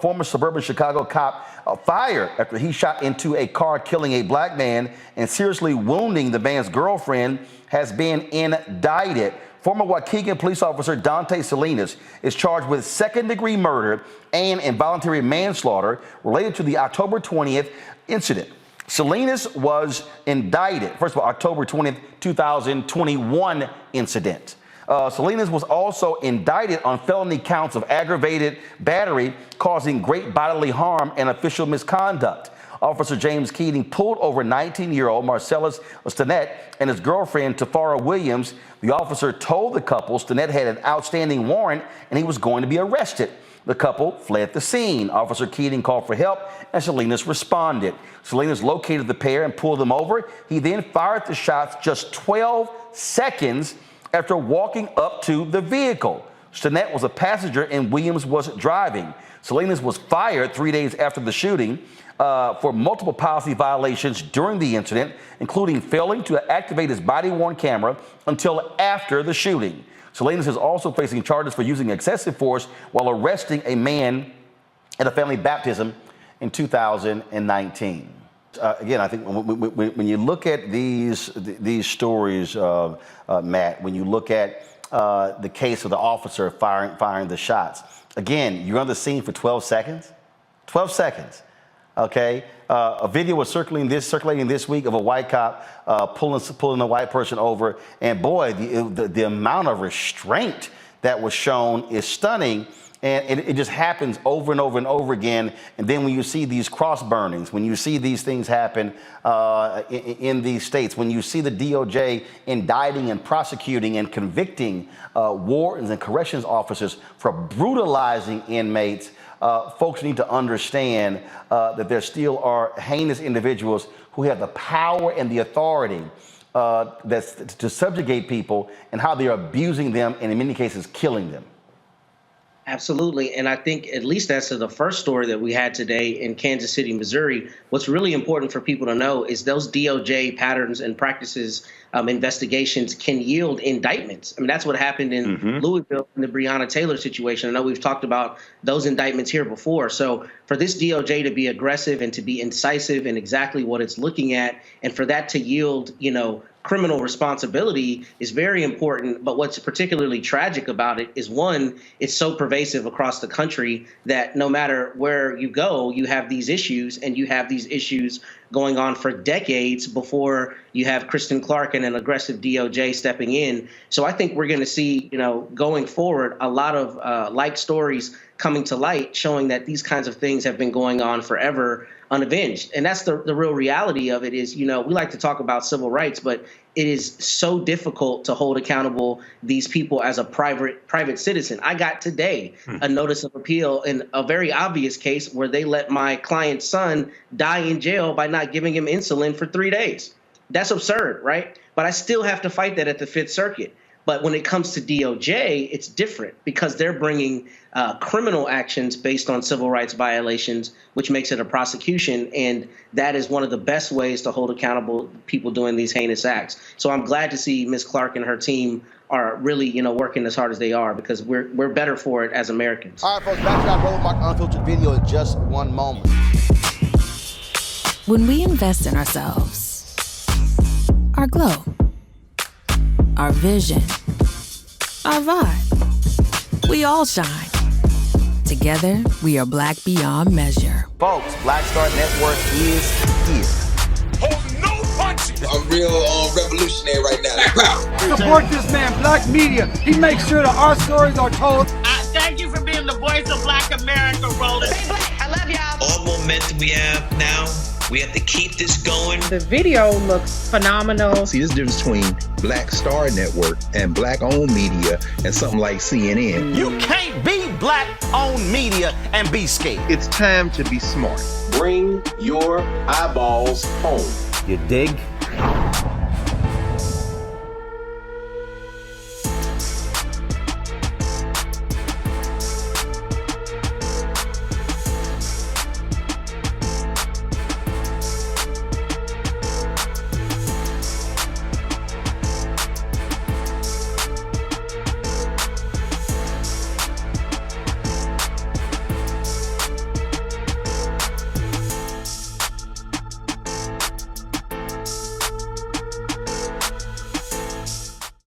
Former suburban Chicago cop fired after he shot into a car, killing a black man and seriously wounding the man's girlfriend, has been indicted. Former Waukegan police officer Dante Salinas is charged with second-degree murder and involuntary manslaughter related to the October 20th incident. Salinas was indicted, first of all, October 20th, 2021 incident. Salinas was also indicted on felony counts of aggravated battery causing great bodily harm and official misconduct. Officer James Keating pulled over 19-year-old Marcellis Stinnette and his girlfriend Tafara Williams. The officer told the couple Stinnette had an outstanding warrant and he was going to be arrested. The couple fled the scene. Officer Keating called for help and Salinas responded. Salinas located the pair and pulled them over. He then fired the shots just 12 seconds after walking up to the vehicle. Stinnette was a passenger and Williams was driving. Salinas was fired 3 days after the shooting for multiple policy violations during the incident, including failing to activate his body-worn camera until after the shooting. Salinas is also facing charges for using excessive force while arresting a man at a family baptism in 2019. Again, I think when you look at these stories, Matt, when you look at the case of the officer firing the shots, again, you're on the scene for 12 seconds. 12 seconds. Okay. A video was circulating this week of a white cop pulling a white person over, and boy, the amount of restraint that was shown is stunning. And it just happens over and over and over again. And then when you see these cross burnings, when you see these things happen in these states, when you see the DOJ indicting and prosecuting and convicting wardens and corrections officers for brutalizing inmates, folks need to understand that there still are heinous individuals who have the power and the authority to subjugate people, and how they are abusing them and in many cases killing them. Absolutely. And I think, at least as to the first story that we had today in Kansas City, Missouri, what's really important for people to know is those DOJ patterns and practices investigations can yield indictments. I mean, that's what happened in Louisville in the Breonna Taylor situation. I know we've talked about those indictments here before. So for this DOJ to be aggressive and to be incisive in exactly what it's looking at, and for that to yield, criminal responsibility is very important. But what's particularly tragic about it is, one, it's so pervasive across the country that no matter where you go, you have these issues, and you have these issues going on for decades before you have Kristen Clark and an aggressive DOJ stepping in. So I think we're going to see, going forward, a lot of like stories coming to light showing that these kinds of things have been going on forever unavenged. And that's the real reality of it is, we like to talk about civil rights, but it is so difficult to hold accountable these people as a private citizen. I got today a notice of appeal in a very obvious case where they let my client's son die in jail by not giving him insulin for 3 days. That's absurd, right? But I still have to fight that at the Fifth Circuit. But when it comes to DOJ, it's different because they're bringing criminal actions based on civil rights violations, which makes it a prosecution. And that is one of the best ways to hold accountable people doing these heinous acts. So I'm glad to see Ms. Clark and her team are really, working as hard as they are, because we're better for it as Americans. All right, folks, back to our RolandMartinUnfiltered video in just one moment. When we invest in ourselves, our glow, our vision, our vibe, we all shine. Together, we are black beyond measure. Folks, Black Star Network is here. Oh, no punches! I'm real revolutionary right now. Support this man, Black Media. He makes sure that our stories are told. Thank you for being the voice of Black America, Roland. Stay black. I love y'all. All momentum we have now, we have to keep this going. The video looks phenomenal. See, this difference between Black Star Network and black-owned media and something like CNN. You can't be black-owned media and be scared. It's time to be smart. Bring your eyeballs home. You dig?